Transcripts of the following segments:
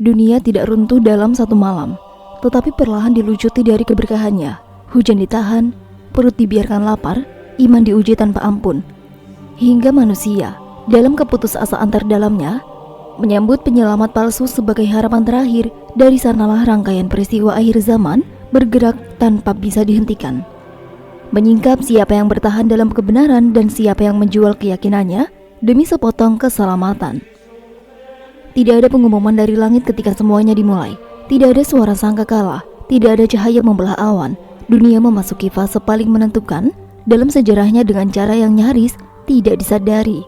Dunia tidak runtuh dalam satu malam, tetapi perlahan dilucuti dari keberkahannya. Hujan ditahan, perut dibiarkan lapar, iman diuji tanpa ampun. Hingga manusia, dalam keputusasaan terdalamnya, menyambut penyelamat palsu sebagai harapan terakhir. Dari sanalah rangkaian peristiwa akhir zaman bergerak tanpa bisa dihentikan. Menyingkap siapa yang bertahan dalam kebenaran dan siapa yang menjual keyakinannya demi sepotong keselamatan. Tidak ada pengumuman dari langit ketika semuanya dimulai. Tidak ada suara sangkakala, tidak ada cahaya membelah awan. Dunia memasuki fase paling menentukan dalam sejarahnya dengan cara yang nyaris tidak disadari.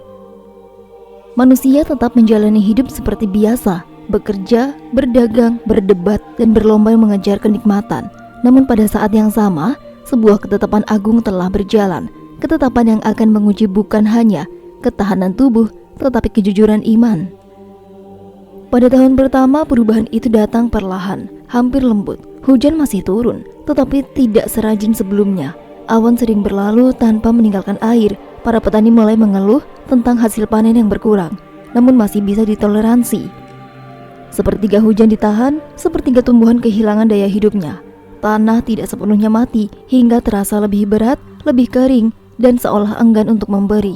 Manusia tetap menjalani hidup seperti biasa, bekerja, berdagang, berdebat, dan berlomba mengejar kenikmatan. Namun pada saat yang sama, sebuah ketetapan agung telah berjalan. Ketetapan yang akan menguji bukan hanya ketahanan tubuh, tetapi kejujuran iman. Pada tahun pertama, perubahan itu datang perlahan, hampir lembut. Hujan masih turun, tetapi tidak serajin sebelumnya. Awan sering berlalu tanpa meninggalkan air. Para petani mulai mengeluh tentang hasil panen yang berkurang, namun masih bisa ditoleransi. Sepertiga hujan ditahan, sepertiga tumbuhan kehilangan daya hidupnya. Tanah tidak sepenuhnya mati, hingga terasa lebih berat, lebih kering, dan seolah enggan untuk memberi.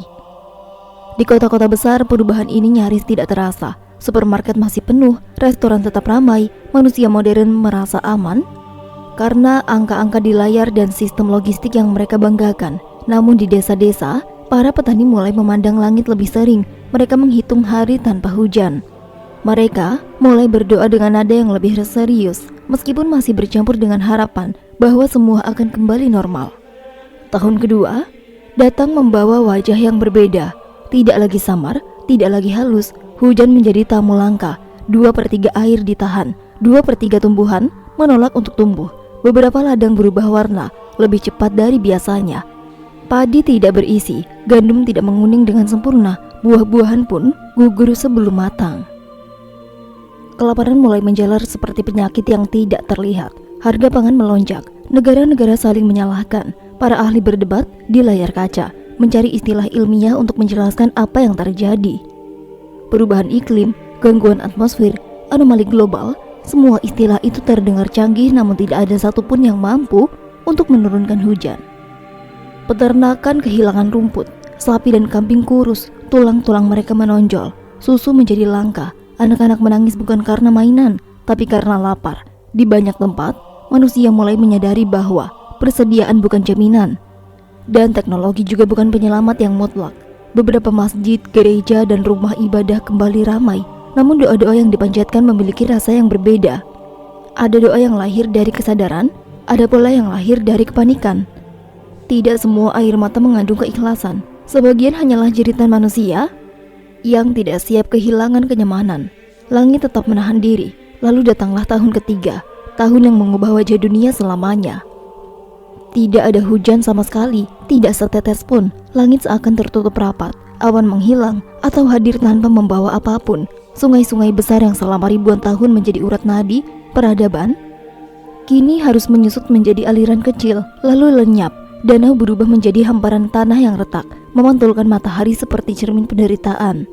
Di kota-kota besar, perubahan ini nyaris tidak terasa. Supermarket masih penuh, restoran tetap ramai, manusia modern merasa aman karena angka-angka di layar dan sistem logistik yang mereka banggakan. Namun di desa-desa, para petani mulai memandang langit lebih sering. Mereka menghitung hari tanpa hujan. Mereka mulai berdoa dengan nada yang lebih serius, meskipun masih bercampur dengan harapan bahwa semua akan kembali normal. Tahun kedua datang membawa wajah yang berbeda. Tidak lagi samar, tidak lagi halus. Hujan menjadi tamu langka. 2/3 air ditahan, 2/3 tumbuhan menolak untuk tumbuh. Beberapa ladang berubah warna lebih cepat dari biasanya. Padi tidak berisi, gandum tidak menguning dengan sempurna, buah-buahan pun gugur sebelum matang. Kelaparan mulai menjalar seperti penyakit yang tidak terlihat. Harga pangan melonjak, negara-negara saling menyalahkan. Para ahli berdebat di layar kaca, mencari istilah ilmiah untuk menjelaskan apa yang terjadi. Perubahan iklim, gangguan atmosfer, anomali global, semua istilah itu terdengar canggih, namun tidak ada satupun yang mampu untuk menurunkan hujan. Peternakan kehilangan rumput, sapi dan kambing kurus, tulang-tulang mereka menonjol, susu menjadi langka, anak-anak menangis bukan karena mainan, tapi karena lapar. Di banyak tempat, manusia mulai menyadari bahwa persediaan bukan jaminan, dan teknologi juga bukan penyelamat yang mutlak. Beberapa masjid, gereja, dan rumah ibadah kembali ramai, namun doa-doa yang dipanjatkan memiliki rasa yang berbeda. Ada doa yang lahir dari kesadaran, ada pula yang lahir dari kepanikan. Tidak semua air mata mengandung keikhlasan. Sebagian hanyalah jeritan manusia yang tidak siap kehilangan kenyamanan. Langit tetap menahan diri. Lalu datanglah tahun ketiga, tahun yang mengubah wajah dunia selamanya. Tidak ada hujan sama sekali, tidak setetes pun. Langit seakan tertutup rapat, awan menghilang atau hadir tanpa membawa apapun. Sungai-sungai besar yang selama ribuan tahun menjadi urat nadi peradaban, kini harus menyusut menjadi aliran kecil, lalu lenyap. Danau berubah menjadi hamparan tanah yang retak, memantulkan matahari seperti cermin penderitaan.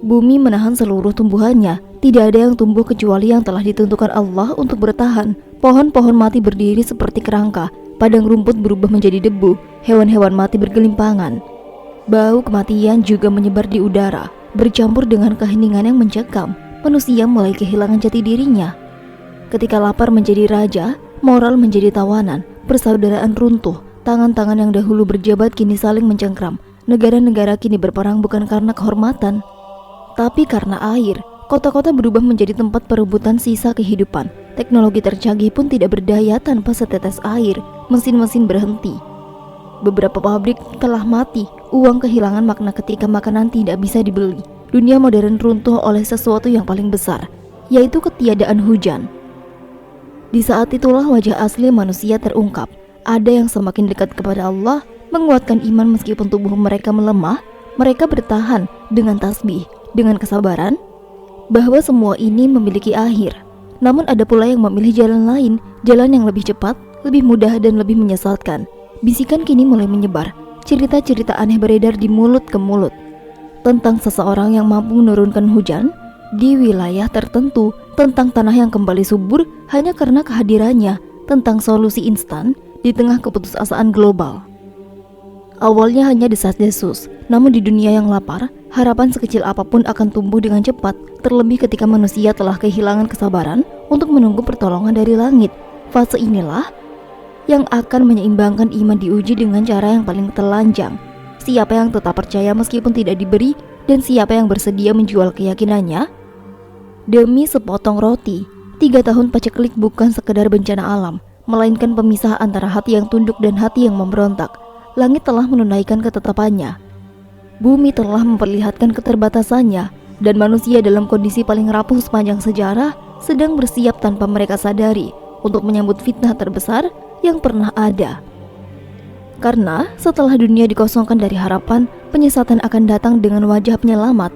Bumi menahan seluruh tumbuhannya, tidak ada yang tumbuh kecuali yang telah ditentukan Allah untuk bertahan. Pohon-pohon mati berdiri seperti kerangka, padang rumput berubah menjadi debu, hewan-hewan mati bergelimpangan. Bau kematian juga menyebar di udara, bercampur dengan keheningan yang mencekam. Manusia mulai kehilangan jati dirinya. Ketika lapar menjadi raja, moral menjadi tawanan, persaudaraan runtuh. Tangan-tangan yang dahulu berjabat kini saling mencengkram. Negara-negara kini berperang bukan karena kehormatan, tapi karena air. Kota-kota berubah menjadi tempat perebutan sisa kehidupan. Teknologi tercanggih pun tidak berdaya tanpa setetes air. Mesin-mesin berhenti. Beberapa pabrik telah mati. Uang kehilangan makna ketika makanan tidak bisa dibeli. Dunia modern runtuh oleh sesuatu yang paling besar, yaitu ketiadaan hujan. Di saat itulah wajah asli manusia terungkap. Ada yang semakin dekat kepada Allah, menguatkan iman meskipun tubuh mereka melemah. Mereka bertahan dengan tasbih, dengan kesabaran, bahwa semua ini memiliki akhir. Namun ada pula yang memilih jalan lain, jalan yang lebih cepat, lebih mudah dan lebih menyesatkan. Bisikan kini mulai menyebar, cerita-cerita aneh beredar di mulut ke mulut tentang seseorang yang mampu menurunkan hujan di wilayah tertentu, tentang tanah yang kembali subur hanya karena kehadirannya, tentang solusi instan di tengah keputusasaan global. Awalnya hanya desas-desus, namun di dunia yang lapar, harapan sekecil apapun akan tumbuh dengan cepat, terlebih ketika manusia telah kehilangan kesabaran untuk menunggu pertolongan dari langit. Fase inilah yang akan menyeimbangkan iman diuji dengan cara yang paling telanjang. Siapa yang tetap percaya meskipun tidak diberi, dan siapa yang bersedia menjual keyakinannya demi sepotong roti. 3 tahun paceklik bukan sekedar bencana alam, melainkan pemisah antara hati yang tunduk dan hati yang memberontak. Langit telah menunaikan ketetapannya, bumi telah memperlihatkan keterbatasannya, dan manusia dalam kondisi paling rapuh sepanjang sejarah sedang bersiap tanpa mereka sadari untuk menyambut fitnah terbesar yang pernah ada. Karena setelah dunia dikosongkan dari harapan, penyesatan akan datang dengan wajah penyelamat.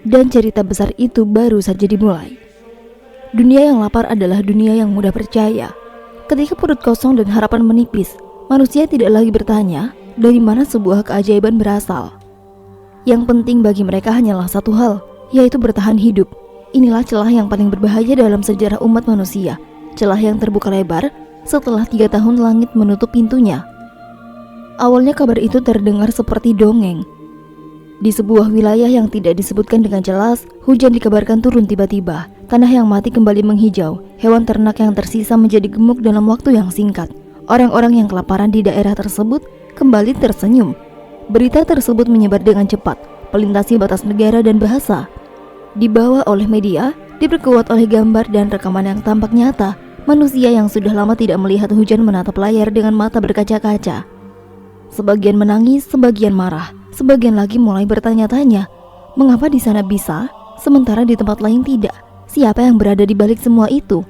Dan cerita besar itu baru saja dimulai. Dunia yang lapar adalah dunia yang mudah percaya. Ketika perut kosong dan harapan menipis, manusia tidak lagi bertanya dari mana sebuah keajaiban berasal. Yang penting bagi mereka hanyalah satu hal, yaitu bertahan hidup. Inilah celah yang paling berbahaya dalam sejarah umat manusia, celah yang terbuka lebar setelah 3 tahun langit menutup pintunya. Awalnya kabar itu terdengar seperti dongeng. Di sebuah wilayah yang tidak disebutkan dengan jelas, hujan dikabarkan turun tiba-tiba. Tanah yang mati kembali menghijau, hewan ternak yang tersisa menjadi gemuk dalam waktu yang singkat. Orang-orang yang kelaparan di daerah tersebut kembali tersenyum. Berita tersebut menyebar dengan cepat, melintasi batas negara dan bahasa. Dibawa oleh media, diperkuat oleh gambar dan rekaman yang tampak nyata. Manusia yang sudah lama tidak melihat hujan menatap layar dengan mata berkaca-kaca. Sebagian menangis, sebagian marah, sebagian lagi mulai bertanya-tanya, mengapa di sana bisa, sementara di tempat lain tidak? Siapa yang berada di balik semua itu?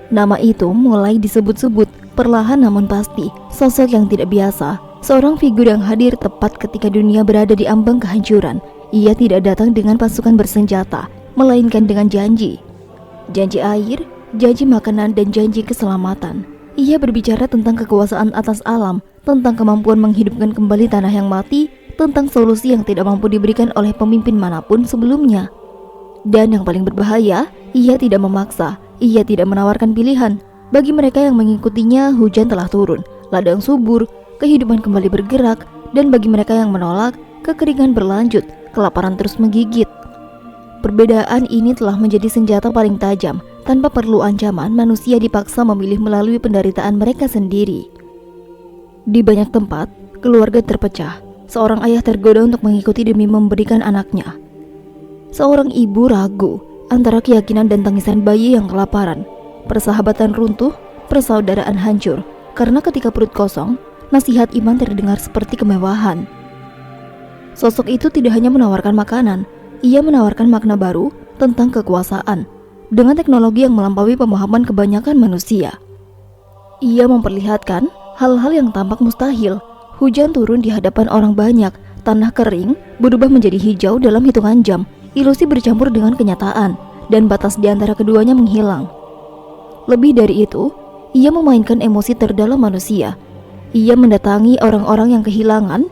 Nama itu mulai disebut-sebut, perlahan namun pasti. Sosok yang tidak biasa, seorang figur yang hadir tepat ketika dunia berada di ambang kehancuran. Ia tidak datang dengan pasukan bersenjata, melainkan dengan janji. Janji air, janji makanan, dan janji keselamatan. Ia berbicara tentang kekuasaan atas alam, tentang kemampuan menghidupkan kembali tanah yang mati, tentang solusi yang tidak mampu diberikan oleh pemimpin manapun sebelumnya. Dan yang paling berbahaya, ia tidak memaksa, ia tidak menawarkan pilihan. Bagi mereka yang mengikutinya, hujan telah turun, ladang subur, kehidupan kembali bergerak, dan bagi mereka yang menolak, kekeringan berlanjut, kelaparan terus menggigit. Perbedaan ini telah menjadi senjata paling tajam. Tanpa perlu ancaman, manusia dipaksa memilih melalui penderitaan mereka sendiri. Di banyak tempat, keluarga terpecah. Seorang ayah tergoda untuk mengikuti demi memberikan anaknya. Seorang ibu ragu antara keyakinan dan tangisan bayi yang kelaparan. Persahabatan runtuh, persaudaraan hancur. Karena ketika perut kosong, nasihat iman terdengar seperti kemewahan. Sosok itu tidak hanya menawarkan makanan, ia menawarkan makna baru tentang kekuasaan. Dengan teknologi yang melampaui pemahaman kebanyakan manusia. Ia memperlihatkan hal-hal yang tampak mustahil. Hujan turun di hadapan orang banyak, tanah kering berubah menjadi hijau dalam hitungan jam. Ilusi bercampur dengan kenyataan, dan batas di antara keduanya menghilang. Lebih dari itu, ia memainkan emosi terdalam manusia. Ia mendatangi orang-orang yang kehilangan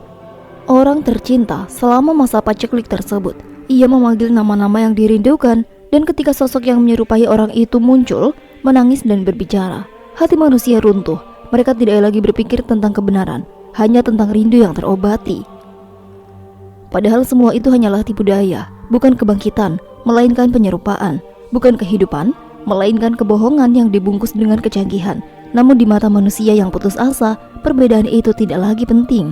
orang tercinta selama masa paceklik tersebut. Ia memanggil nama-nama yang dirindukan, dan ketika sosok yang menyerupai orang itu muncul, menangis dan berbicara, hati manusia runtuh. Mereka tidak lagi berpikir tentang kebenaran, hanya tentang rindu yang terobati. Padahal semua itu hanyalah tipu daya, bukan kebangkitan, melainkan penyerupaan, bukan kehidupan, melainkan kebohongan yang dibungkus dengan kecanggihan. Namun di mata manusia yang putus asa, perbedaan itu tidak lagi penting.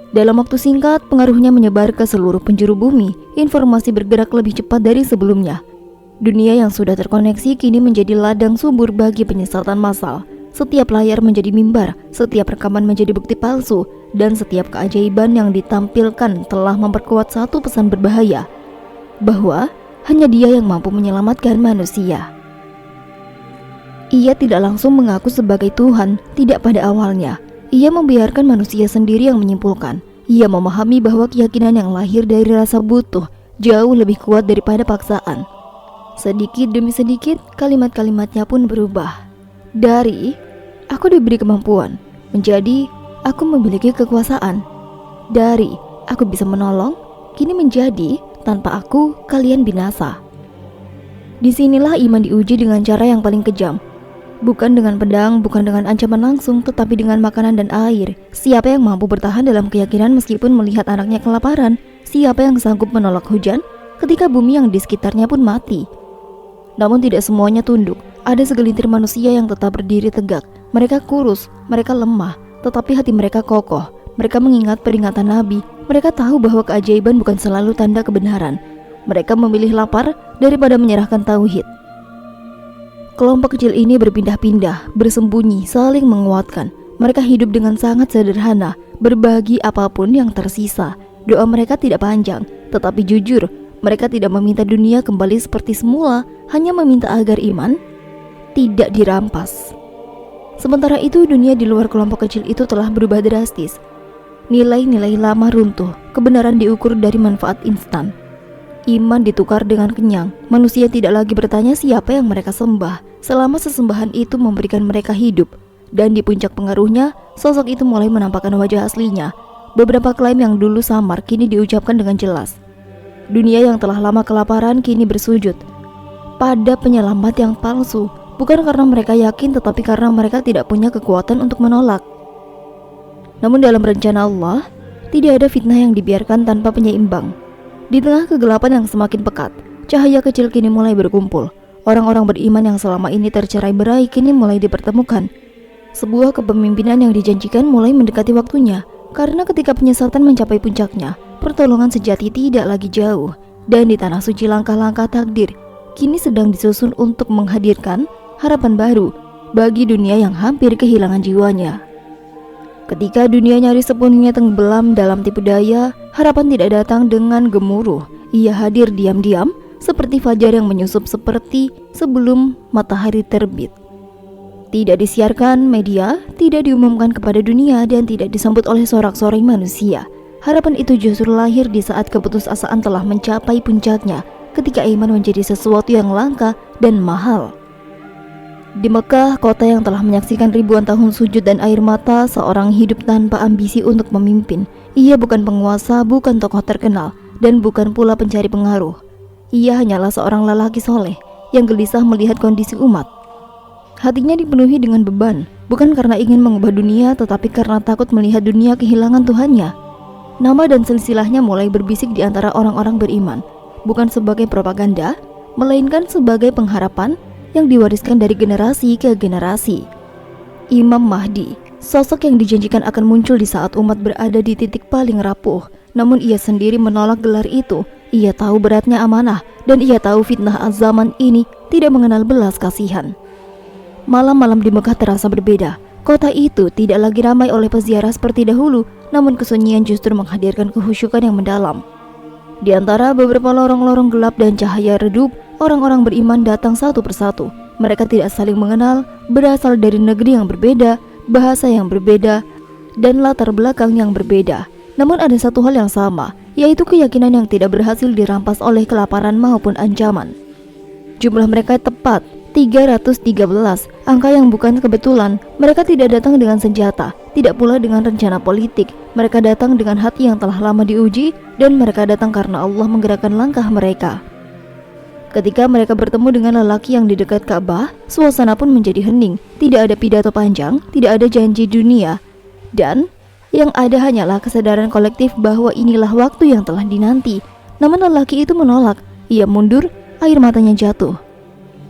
Dalam waktu singkat, pengaruhnya menyebar ke seluruh penjuru bumi. Informasi bergerak lebih cepat dari sebelumnya. Dunia yang sudah terkoneksi kini menjadi ladang subur bagi penyesatan massal. Setiap layar menjadi mimbar, setiap rekaman menjadi bukti palsu, dan setiap keajaiban yang ditampilkan telah memperkuat satu pesan berbahaya, bahwa hanya Dia yang mampu menyelamatkan manusia. Ia tidak langsung mengaku sebagai Tuhan, tidak pada awalnya. Ia membiarkan manusia sendiri yang menyimpulkan. Ia memahami bahwa keyakinan yang lahir dari rasa butuh jauh lebih kuat daripada paksaan. Sedikit demi sedikit, kalimat-kalimatnya pun berubah. Dari "aku diberi kemampuan" menjadi "aku memiliki kekuasaan". Dari "aku bisa menolong" kini menjadi tanpa aku, kalian binasa. Disinilah iman diuji dengan cara yang paling kejam. Bukan dengan pedang, bukan dengan ancaman langsung, tetapi dengan makanan dan air. Siapa yang mampu bertahan dalam keyakinan meskipun melihat anaknya kelaparan? Siapa yang sanggup menolak hujan ketika bumi yang di sekitarnya pun mati? Namun tidak semuanya tunduk. Ada segelintir manusia yang tetap berdiri tegak. Mereka kurus, mereka lemah, tetapi hati mereka kokoh. Mereka mengingat peringatan Nabi. Mereka tahu bahwa keajaiban bukan selalu tanda kebenaran. Mereka memilih lapar daripada menyerahkan tauhid. Kelompok kecil ini berpindah-pindah, bersembunyi, saling menguatkan. Mereka hidup dengan sangat sederhana, berbagi apapun yang tersisa. Doa mereka tidak panjang, tetapi jujur. Mereka tidak meminta dunia kembali seperti semula, hanya meminta agar iman tidak dirampas. Sementara itu, dunia di luar kelompok kecil itu telah berubah drastis. Nilai-nilai lama runtuh, kebenaran diukur dari manfaat instan. Iman ditukar dengan kenyang. Manusia tidak lagi bertanya siapa yang mereka sembah, selama sesembahan itu memberikan mereka hidup. Dan di puncak pengaruhnya, sosok itu mulai menampakkan wajah aslinya. Beberapa klaim yang dulu samar kini diucapkan dengan jelas. Dunia yang telah lama kelaparan kini bersujud pada penyelamat yang palsu, bukan karena mereka yakin, tetapi karena mereka tidak punya kekuatan untuk menolak. Namun dalam rencana Allah, tidak ada fitnah yang dibiarkan tanpa penyeimbang. Di tengah kegelapan yang semakin pekat, cahaya kecil kini mulai berkumpul. Orang-orang beriman yang selama ini tercerai-berai kini mulai dipertemukan. Sebuah kepemimpinan yang dijanjikan mulai mendekati waktunya, karena ketika penyesatan mencapai puncaknya, pertolongan sejati tidak lagi jauh. Dan di tanah suci langkah-langkah takdir kini sedang disusun untuk menghadirkan harapan baru bagi dunia yang hampir kehilangan jiwanya. Ketika dunia nyaris sepenuhnya tenggelam dalam tipu daya, harapan tidak datang dengan gemuruh. Ia hadir diam-diam, seperti fajar yang menyusup seperti sebelum matahari terbit. Tidak disiarkan media, tidak diumumkan kepada dunia, dan tidak disambut oleh sorak-sorai manusia. Harapan itu justru lahir di saat keputusasaan telah mencapai puncaknya, ketika iman menjadi sesuatu yang langka dan mahal. Di Mekah, kota yang telah menyaksikan ribuan tahun sujud dan air mata, seorang hidup tanpa ambisi untuk memimpin. Ia bukan penguasa, bukan tokoh terkenal, dan bukan pula pencari pengaruh. Ia hanyalah seorang lelaki soleh yang gelisah melihat kondisi umat. Hatinya dipenuhi dengan beban, bukan karena ingin mengubah dunia, tetapi karena takut melihat dunia kehilangan Tuhannya. Nama dan silsilahnya mulai berbisik di antara orang-orang beriman, bukan sebagai propaganda, melainkan sebagai pengharapan yang diwariskan dari generasi ke generasi. Imam Mahdi, sosok yang dijanjikan akan muncul di saat umat berada di titik paling rapuh. Namun ia sendiri menolak gelar itu. Ia tahu beratnya amanah, dan ia tahu fitnah zaman ini tidak mengenal belas kasihan. Malam-malam di Mekah terasa berbeda. Kota itu tidak lagi ramai oleh peziarah seperti dahulu, namun kesunyian justru menghadirkan kehusyukan yang mendalam. Di antara beberapa lorong-lorong gelap dan cahaya redup, orang-orang beriman datang satu persatu. Mereka tidak saling mengenal, berasal dari negeri yang berbeda, bahasa yang berbeda, dan latar belakang yang berbeda. Namun ada satu hal yang sama, yaitu keyakinan yang tidak berhasil dirampas oleh kelaparan maupun ancaman. Jumlah mereka tepat 313, angka yang bukan kebetulan. Mereka tidak datang dengan senjata, tidak pula dengan rencana politik. Mereka datang dengan hati yang telah lama diuji, dan mereka datang karena Allah menggerakkan langkah mereka. Ketika mereka bertemu dengan lelaki yang di dekat Ka'bah, suasana pun menjadi hening. Tidak ada pidato panjang, tidak ada janji dunia, dan yang ada hanyalah kesadaran kolektif bahwa inilah waktu yang telah dinanti. Namun lelaki itu menolak. Ia mundur, air matanya jatuh.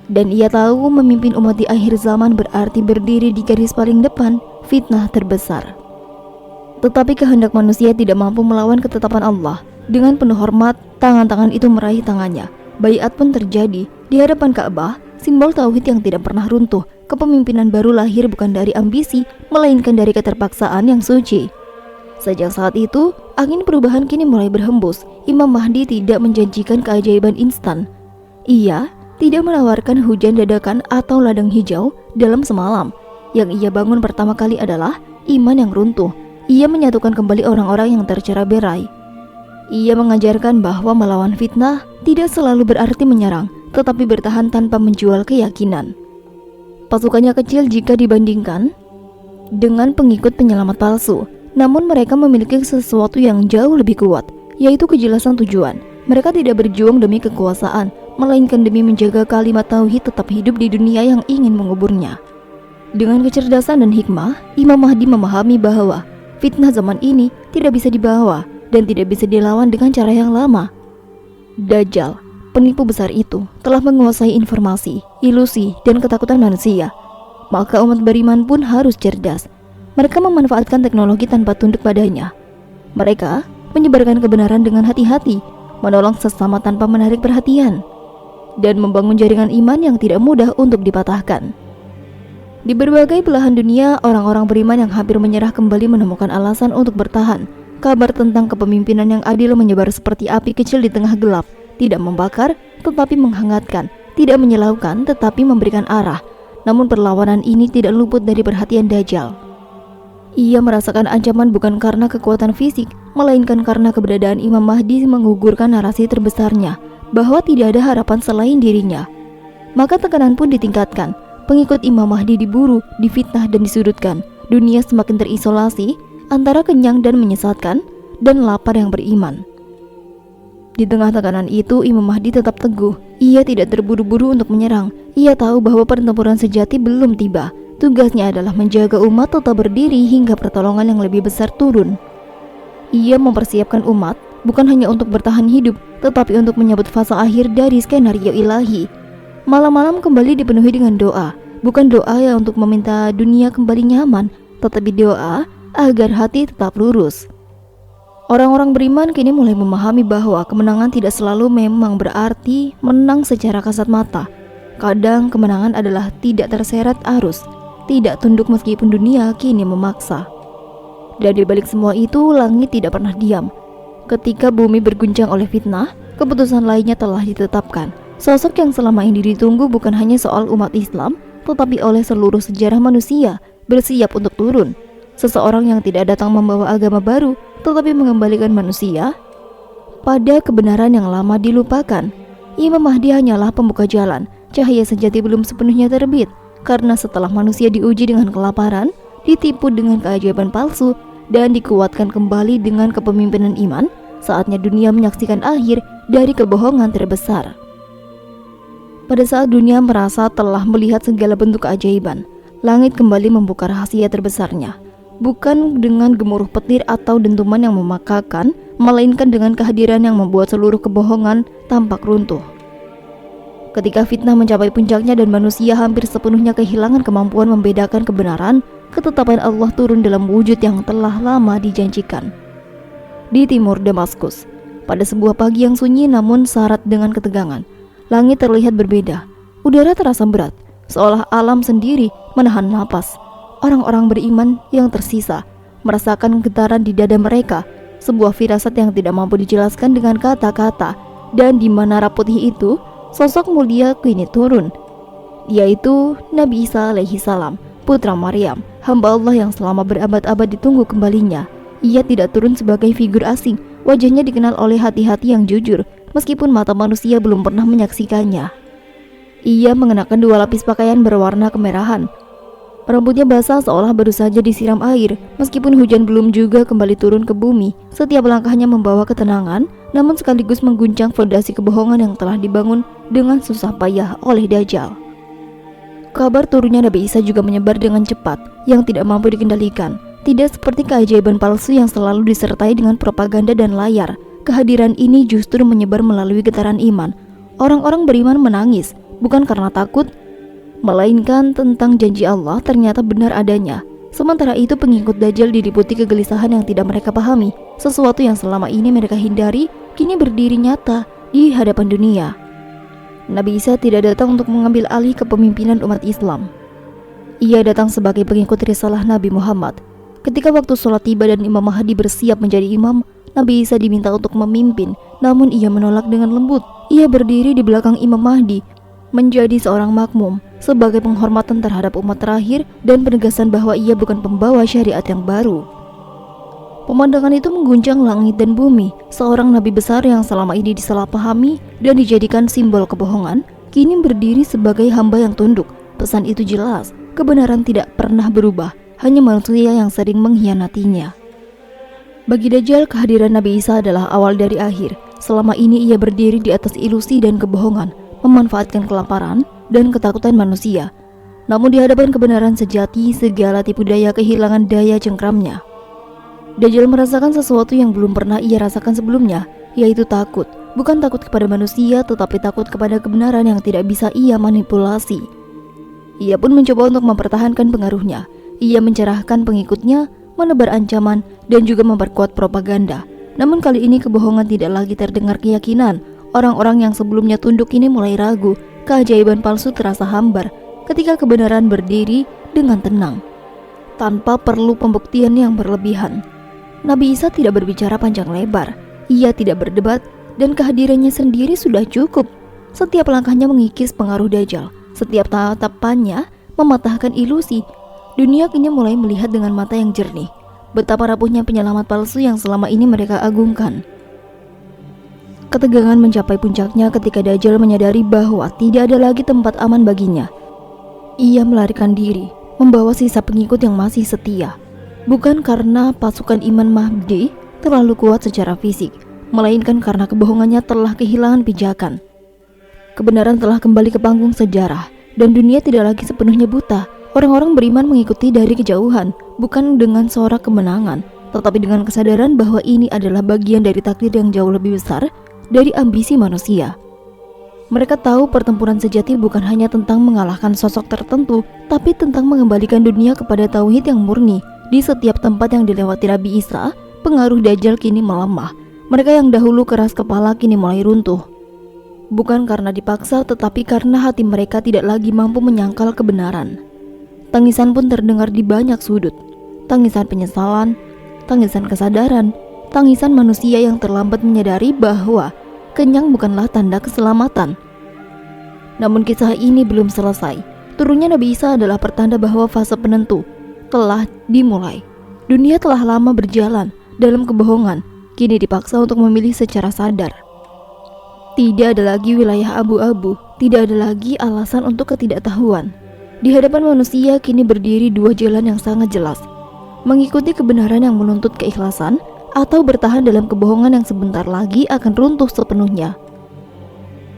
Dan ia tahu memimpin umat di akhir zaman berarti berdiri di garis paling depan fitnah terbesar. Tetapi kehendak manusia tidak mampu melawan ketetapan Allah. Dengan penuh hormat, tangan-tangan itu meraih tangannya. Baiat pun terjadi di hadapan Ka'bah, simbol tauhid yang tidak pernah runtuh. Kepemimpinan baru lahir bukan dari ambisi, melainkan dari keterpaksaan yang suci. Sejak saat itu, angin perubahan kini mulai berhembus. Imam Mahdi tidak menjanjikan keajaiban instan. Ia tidak menawarkan hujan dadakan atau ladang hijau dalam semalam. Yang ia bangun pertama kali adalah iman yang runtuh. Ia menyatukan kembali orang-orang yang tercerai-berai. Ia mengajarkan bahwa melawan fitnah tidak selalu berarti menyerang, tetapi bertahan tanpa menjual keyakinan. Pasukannya kecil jika dibandingkan dengan pengikut penyelamat palsu, namun mereka memiliki sesuatu yang jauh lebih kuat, yaitu kejelasan tujuan. Mereka tidak berjuang demi kekuasaan, melainkan demi menjaga kalimat tauhid tetap hidup di dunia yang ingin menguburnya. Dengan kecerdasan dan hikmah, Imam Mahdi memahami bahwa fitnah zaman ini tidak bisa dibawa dan tidak bisa dilawan dengan cara yang lama. Dajjal, penipu besar itu, telah menguasai informasi, ilusi, dan ketakutan manusia. Maka umat beriman pun harus cerdas. Mereka memanfaatkan teknologi tanpa tunduk padanya. Mereka menyebarkan kebenaran dengan hati-hati, menolong sesama tanpa menarik perhatian, dan membangun jaringan iman yang tidak mudah untuk dipatahkan. Di berbagai belahan dunia, orang-orang beriman yang hampir menyerah kembali menemukan alasan untuk bertahan. Kabar tentang kepemimpinan yang adil menyebar seperti api kecil di tengah gelap, tidak membakar tetapi menghangatkan, tidak menyilaukan tetapi memberikan arah. Namun perlawanan ini tidak luput dari perhatian Dajjal. Ia merasakan ancaman bukan karena kekuatan fisik, melainkan karena keberadaan Imam Mahdi menggugurkan narasi terbesarnya, bahwa tidak ada harapan selain dirinya. Maka tekanan pun ditingkatkan. Pengikut Imam Mahdi diburu, difitnah dan disudutkan. Dunia semakin terisolasi antara kenyang dan menyesatkan, dan lapar yang beriman. Di tengah tekanan itu, Imam Mahdi tetap teguh. Ia tidak terburu-buru untuk menyerang. Ia tahu bahwa pertempuran sejati belum tiba. Tugasnya adalah menjaga umat tetap berdiri hingga pertolongan yang lebih besar turun. Ia mempersiapkan umat bukan hanya untuk bertahan hidup, tetapi untuk menyambut fase akhir dari skenario ilahi. Malam-malam kembali dipenuhi dengan doa. Bukan doa yang untuk meminta dunia kembali nyaman, tetapi doa agar hati tetap lurus. Orang-orang beriman kini mulai memahami bahwa kemenangan tidak selalu memang berarti menang secara kasat mata. Kadang kemenangan adalah tidak terseret arus, tidak tunduk meskipun dunia kini memaksa. Dan di balik semua itu, langit tidak pernah diam. Ketika bumi berguncang oleh fitnah, keputusan lainnya telah ditetapkan. Sosok yang selama ini ditunggu bukan hanya soal umat Islam, tetapi oleh seluruh sejarah manusia bersiap untuk turun. Seseorang yang tidak datang membawa agama baru, tetapi mengembalikan manusia pada kebenaran yang lama dilupakan. Imam Mahdi hanyalah pembuka jalan. Cahaya sejati belum sepenuhnya terbit, karena setelah manusia diuji dengan kelaparan, ditipu dengan keajaiban palsu, dan dikuatkan kembali dengan kepemimpinan iman, saatnya dunia menyaksikan akhir dari kebohongan terbesar. Pada saat dunia merasa telah melihat segala bentuk keajaiban, langit kembali membuka rahasia terbesarnya. Bukan dengan gemuruh petir atau dentuman yang memakakan, melainkan dengan kehadiran yang membuat seluruh kebohongan tampak runtuh. Ketika fitnah mencapai puncaknya dan manusia hampir sepenuhnya kehilangan kemampuan membedakan kebenaran, ketetapan Allah turun dalam wujud yang telah lama dijanjikan. Di timur Damaskus, pada sebuah pagi yang sunyi namun syarat dengan ketegangan, langit terlihat berbeda. Udara terasa berat, seolah alam sendiri menahan napas. Orang-orang beriman yang tersisa merasakan getaran di dada mereka, sebuah firasat yang tidak mampu dijelaskan dengan kata-kata. Dan di menara putih itu, sosok mulia kini turun, yaitu Nabi Isa alaihi salam, putra Maryam, hamba Allah yang selama berabad-abad ditunggu kembalinya. Ia tidak turun sebagai figur asing, wajahnya dikenal oleh hati-hati yang jujur, meskipun mata manusia belum pernah menyaksikannya. Ia mengenakan dua lapis pakaian berwarna kemerahan. Rambutnya basah seolah baru saja disiram air. Meskipun hujan belum juga kembali turun ke bumi, setiap langkahnya membawa ketenangan, namun sekaligus mengguncang fondasi kebohongan yang telah dibangun dengan susah payah oleh Dajjal. Kabar turunnya Nabi Isa juga menyebar dengan cepat, yang tidak mampu dikendalikan. Tidak seperti keajaiban palsu yang selalu disertai dengan propaganda dan layar. Kehadiran ini justru menyebar melalui getaran iman. Orang-orang beriman menangis, bukan karena takut, melainkan tentang janji Allah ternyata benar adanya. Sementara itu pengikut Dajjal diliputi kegelisahan yang tidak mereka pahami. Sesuatu yang selama ini mereka hindari, kini berdiri nyata di hadapan dunia. Nabi Isa tidak datang untuk mengambil alih kepemimpinan umat Islam. Ia datang sebagai pengikut risalah Nabi Muhammad. Ketika waktu sholat tiba dan Imam Mahdi bersiap menjadi imam, Nabi Isa diminta untuk memimpin, namun ia menolak dengan lembut. Ia berdiri di belakang Imam Mahdi, menjadi seorang makmum, sebagai penghormatan terhadap umat terakhir dan penegasan bahwa ia bukan pembawa syariat yang baru. Pemandangan itu mengguncang langit dan bumi. Seorang nabi besar yang selama ini disalahpahami dan dijadikan simbol kebohongan, kini berdiri sebagai hamba yang tunduk. Pesan itu jelas, kebenaran tidak pernah berubah, hanya manusia yang sering mengkhianatinya. Bagi Dajjal, kehadiran Nabi Isa adalah awal dari akhir. selama ini ia berdiri di atas ilusi dan kebohongan, memanfaatkan kelaparan dan ketakutan manusia. Namun di hadapan kebenaran sejati, segala tipu daya kehilangan daya cengkramnya. Dajjal merasakan sesuatu yang belum pernah ia rasakan sebelumnya, yaitu takut. Bukan takut kepada manusia, tetapi takut kepada kebenaran yang tidak bisa ia manipulasi. Ia pun mencoba untuk mempertahankan pengaruhnya. Ia mencerahkan pengikutnya, menebar ancaman, dan juga memperkuat propaganda. Namun kali ini kebohongan tidak lagi terdengar keyakinan. Orang-orang yang sebelumnya tunduk ini mulai ragu. Keajaiban palsu terasa hambar ketika kebenaran berdiri dengan tenang, tanpa perlu pembuktian yang berlebihan. Nabi Isa tidak berbicara panjang lebar. Ia tidak berdebat, dan kehadirannya sendiri sudah cukup. Setiap langkahnya mengikis pengaruh Dajjal. Setiap tatapannya mematahkan ilusi. Dunia kini mulai melihat dengan mata yang jernih betapa rapuhnya penyelamat palsu yang selama ini mereka agungkan. Ketegangan mencapai puncaknya ketika Dajjal menyadari bahwa tidak ada lagi tempat aman baginya. Ia melarikan diri, membawa sisa pengikut yang masih setia. Bukan karena pasukan Imam Mahdi terlalu kuat secara fisik, melainkan karena kebohongannya telah kehilangan pijakan. Kebenaran telah kembali ke panggung sejarah, dan dunia tidak lagi sepenuhnya buta. Orang-orang beriman mengikuti dari kejauhan, bukan dengan sorak kemenangan, tetapi dengan kesadaran bahwa ini adalah bagian dari takdir yang jauh lebih besar dari ambisi manusia. Mereka tahu pertempuran sejati bukan hanya tentang mengalahkan sosok tertentu, tapi tentang mengembalikan dunia kepada tauhid yang murni. Di setiap tempat yang dilewati Nabi Isa, pengaruh Dajjal kini melemah. Mereka yang dahulu keras kepala kini mulai runtuh. Bukan karena dipaksa, tetapi karena hati mereka tidak lagi mampu menyangkal kebenaran. Tangisan pun terdengar di banyak sudut. Tangisan penyesalan, tangisan kesadaran, tangisan manusia yang terlambat menyadari bahwa kenyang bukanlah tanda keselamatan. Namun kisah ini belum selesai. Turunnya Nabi Isa adalah pertanda bahwa fase penentu telah dimulai. Dunia telah lama berjalan dalam kebohongan, kini dipaksa untuk memilih secara sadar. Tidak ada lagi wilayah abu-abu, tidak ada lagi alasan untuk ketidaktahuan. Di hadapan manusia kini berdiri dua jalan yang sangat jelas. Mengikuti kebenaran yang menuntut keikhlasan, atau bertahan dalam kebohongan yang sebentar lagi akan runtuh sepenuhnya.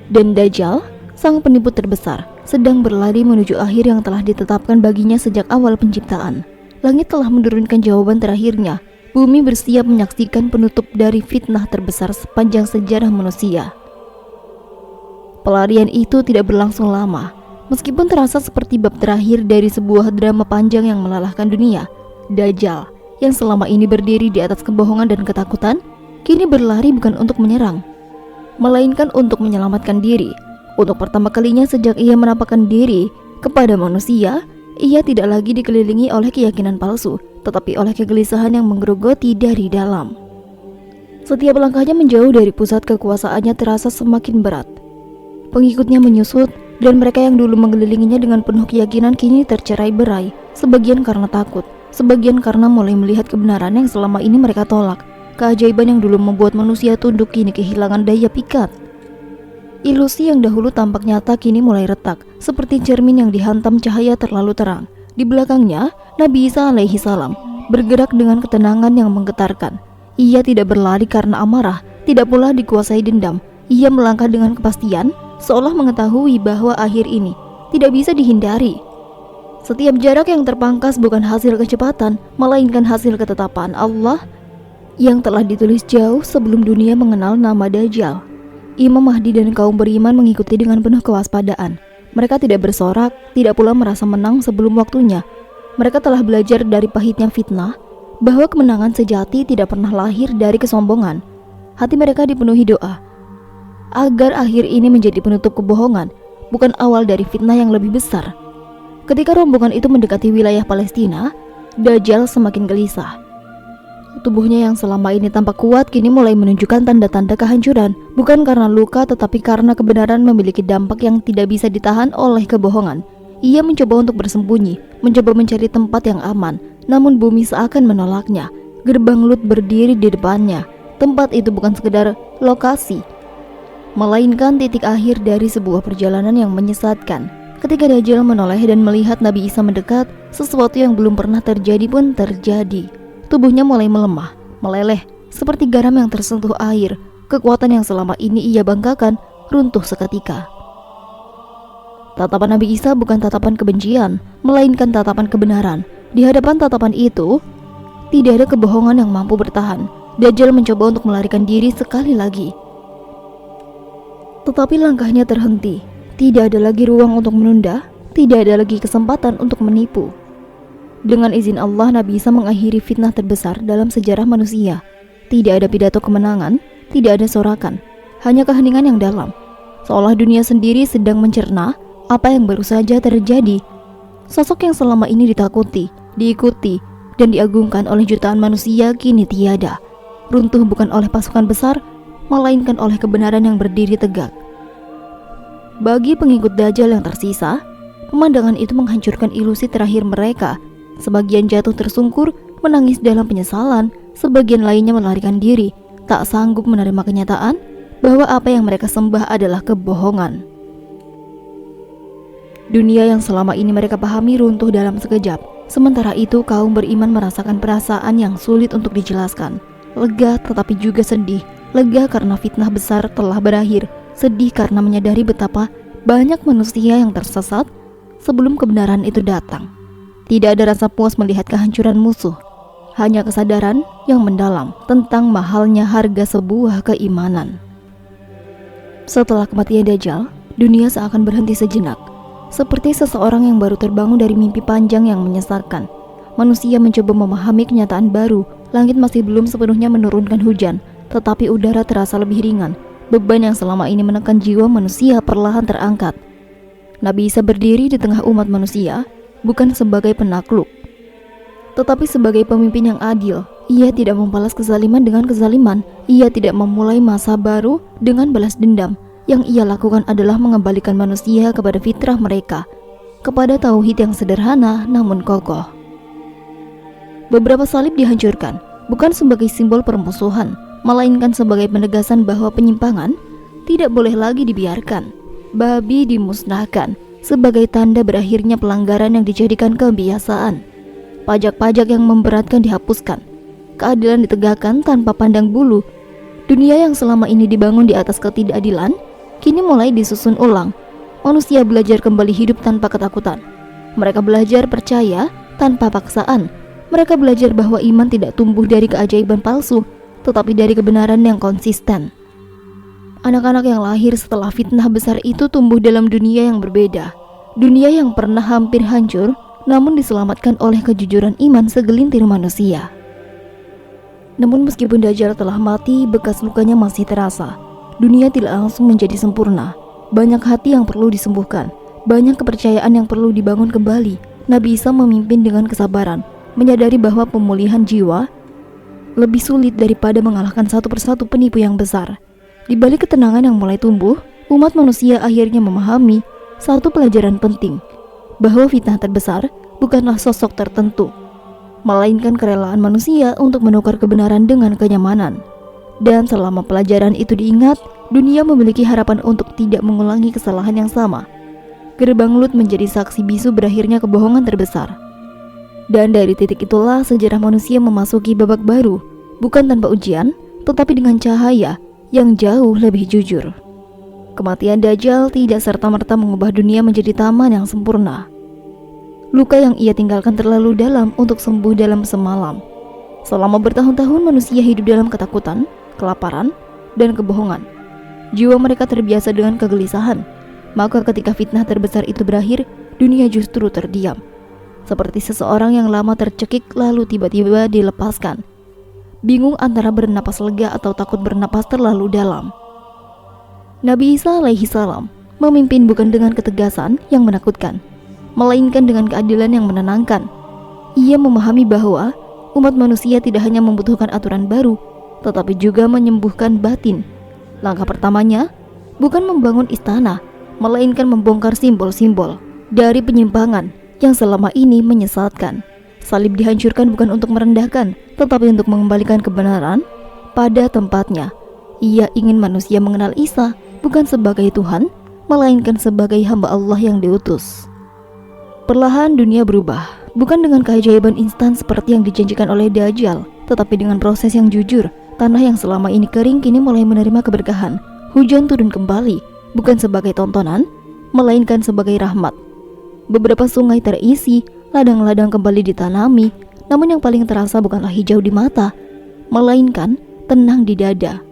Dan Dajjal, sang penipu terbesar, sedang berlari menuju akhir yang telah ditetapkan baginya sejak awal penciptaan. Langit telah menurunkan jawaban terakhirnya. Bumi bersiap menyaksikan penutup dari fitnah terbesar sepanjang sejarah manusia. Pelarian itu tidak berlangsung lama. Meskipun terasa seperti bab terakhir dari sebuah drama panjang yang melelahkan dunia, Dajjal yang selama ini berdiri di atas kebohongan dan ketakutan, kini berlari bukan untuk menyerang, melainkan untuk menyelamatkan diri. Untuk pertama kalinya sejak ia menampakkan diri kepada manusia, ia tidak lagi dikelilingi oleh keyakinan palsu, tetapi oleh kegelisahan yang menggerogoti dari dalam. Setiap langkahnya menjauh dari pusat kekuasaannya terasa semakin berat. Pengikutnya menyusut, dan mereka yang dulu mengelilinginya dengan penuh keyakinan kini tercerai-berai, sebagian karena takut, sebagian karena mulai melihat kebenaran yang selama ini mereka tolak. Keajaiban yang dulu membuat manusia tunduk kini kehilangan daya pikat. Ilusi yang dahulu tampak nyata kini mulai retak, seperti cermin yang dihantam cahaya terlalu terang. Di belakangnya, Nabi Isa alaihi salam bergerak dengan ketenangan yang menggetarkan. Ia tidak berlari karena amarah, tidak pula dikuasai dendam. Ia melangkah dengan kepastian, seolah mengetahui bahwa akhir ini tidak bisa dihindari. Setiap jarak yang terpangkas bukan hasil kecepatan, melainkan hasil ketetapan Allah yang telah ditulis jauh sebelum dunia mengenal nama Dajjal. Imam Mahdi dan kaum beriman mengikuti dengan penuh kewaspadaan. Mereka tidak bersorak, tidak pula merasa menang sebelum waktunya. Mereka telah belajar dari pahitnya fitnah, bahwa kemenangan sejati tidak pernah lahir dari kesombongan. Hati mereka dipenuhi doa agar akhir ini menjadi penutup kebohongan, bukan awal dari fitnah yang lebih besar. Ketika rombongan itu mendekati wilayah Palestina, Dajjal semakin gelisah. Tubuhnya yang selama ini tampak kuat kini mulai menunjukkan tanda-tanda kehancuran, bukan karena luka tetapi karena kebenaran memiliki dampak yang tidak bisa ditahan oleh kebohongan. Ia mencoba untuk bersembunyi, mencoba mencari tempat yang aman, namun bumi seakan menolaknya. Gerbang Lut berdiri di depannya. Tempat itu bukan sekedar lokasi, melainkan titik akhir dari sebuah perjalanan yang menyesatkan. Ketika Dajjal menoleh dan melihat Nabi Isa mendekat, sesuatu yang belum pernah terjadi pun terjadi. Tubuhnya mulai melemah, meleleh, seperti garam yang tersentuh air. kekuatan yang selama ini ia banggakan runtuh seketika. Tatapan Nabi Isa bukan tatapan kebencian, melainkan tatapan kebenaran. Di hadapan tatapan itu, tidak ada kebohongan yang mampu bertahan. Dajjal mencoba untuk melarikan diri sekali lagi. Tetapi langkahnya terhenti. Tidak ada lagi ruang untuk menunda, tidak ada lagi kesempatan untuk menipu. Dengan izin Allah, Nabi Isa mengakhiri fitnah terbesar dalam sejarah manusia. Tidak ada pidato kemenangan, tidak ada sorakan, hanya keheningan yang dalam. Seolah dunia sendiri sedang mencerna apa yang baru saja terjadi. Sosok yang selama ini ditakuti, diikuti, dan diagungkan oleh jutaan manusia kini tiada. Runtuh bukan oleh pasukan besar, melainkan oleh kebenaran yang berdiri tegak. Bagi pengikut Dajjal yang tersisa, pemandangan itu menghancurkan ilusi terakhir mereka. Sebagian jatuh tersungkur, menangis dalam penyesalan, sebagian lainnya melarikan diri, tak sanggup menerima kenyataan bahwa apa yang mereka sembah adalah kebohongan. Dunia yang selama ini mereka pahami runtuh dalam sekejap. Sementara itu kaum beriman merasakan perasaan yang sulit untuk dijelaskan. Lega tetapi juga sedih. Lega karena fitnah besar telah berakhir. Sedih karena menyadari betapa banyak manusia yang tersesat sebelum kebenaran itu datang. Tidak ada rasa puas melihat kehancuran musuh. Hanya kesadaran yang mendalam tentang mahalnya harga sebuah keimanan. Setelah kematian Dajjal, dunia seakan berhenti sejenak. Seperti seseorang yang baru terbangun dari mimpi panjang yang menyesalkan. Manusia mencoba memahami kenyataan baru. Langit masih belum sepenuhnya menurunkan hujan, tetapi udara terasa lebih ringan. Beban yang selama ini menekan jiwa manusia perlahan terangkat. Nabi Isa berdiri di tengah umat manusia, bukan sebagai penakluk, tetapi sebagai pemimpin yang adil. Ia tidak membalas kezaliman dengan kezaliman. Ia tidak memulai masa baru dengan balas dendam. Yang ia lakukan adalah mengembalikan manusia kepada fitrah mereka, kepada tauhid yang sederhana namun kokoh. Beberapa salib dihancurkan, bukan sebagai simbol permusuhan, melainkan sebagai penegasan bahwa penyimpangan tidak boleh lagi dibiarkan. Babi dimusnahkan sebagai tanda berakhirnya pelanggaran yang dijadikan kebiasaan. Pajak-pajak yang memberatkan dihapuskan. Keadilan ditegakkan tanpa pandang bulu. Dunia yang selama ini dibangun di atas ketidakadilan kini mulai disusun ulang. Manusia belajar kembali hidup tanpa ketakutan. Mereka belajar percaya tanpa paksaan. Mereka belajar bahwa iman tidak tumbuh dari keajaiban palsu, tetapi dari kebenaran yang konsisten. Anak-anak yang lahir setelah fitnah besar itu tumbuh dalam dunia yang berbeda. Dunia yang pernah hampir hancur, namun diselamatkan oleh kejujuran iman segelintir manusia. Namun meskipun Dajjal telah mati, bekas lukanya masih terasa. Dunia tidak langsung menjadi sempurna. Banyak hati yang perlu disembuhkan. Banyak kepercayaan yang perlu dibangun kembali. Nabi Isa memimpin dengan kesabaran, menyadari bahwa pemulihan jiwa lebih sulit daripada mengalahkan satu persatu penipu yang besar. Di balik ketenangan yang mulai tumbuh, umat manusia akhirnya memahami satu pelajaran penting, bahwa fitnah terbesar bukanlah sosok tertentu, melainkan kerelaan manusia untuk menukar kebenaran dengan kenyamanan. Dan selama pelajaran itu diingat, dunia memiliki harapan untuk tidak mengulangi kesalahan yang sama. Gerbang Lut menjadi saksi bisu berakhirnya kebohongan terbesar. Dan dari titik itulah sejarah manusia memasuki babak baru, bukan tanpa ujian, tetapi dengan cahaya yang jauh lebih jujur. Kematian Dajjal tidak serta-merta mengubah dunia menjadi taman yang sempurna. Luka yang ia tinggalkan terlalu dalam untuk sembuh dalam semalam. Selama bertahun-tahun manusia hidup dalam ketakutan, kelaparan, dan kebohongan. Jiwa mereka terbiasa dengan kegelisahan. Maka ketika fitnah terbesar itu berakhir, dunia justru terdiam. Seperti seseorang yang lama tercekik lalu tiba-tiba dilepaskan. Bingung antara bernapas lega atau takut bernapas terlalu dalam. Nabi Isa alaihi salam memimpin bukan dengan ketegasan yang menakutkan, melainkan dengan keadilan yang menenangkan. Ia memahami bahwa umat manusia tidak hanya membutuhkan aturan baru, tetapi juga menyembuhkan batin. Langkah pertamanya bukan membangun istana, melainkan membongkar simbol-simbol dari penyimpangan yang selama ini menyesatkan. Salib dihancurkan bukan untuk merendahkan, tetapi untuk mengembalikan kebenaran pada tempatnya. Ia ingin manusia mengenal Isa bukan sebagai Tuhan, melainkan sebagai hamba Allah yang diutus. Perlahan dunia berubah, bukan dengan keajaiban instan seperti yang dijanjikan oleh Dajjal, tetapi dengan proses yang jujur, Tanah yang selama ini kering kini mulai menerima keberkahan. Hujan turun kembali, bukan sebagai tontonan, melainkan sebagai rahmat. Beberapa sungai terisi, ladang-ladang kembali ditanami, namun yang paling terasa bukanlah hijau di mata, melainkan tenang di dada.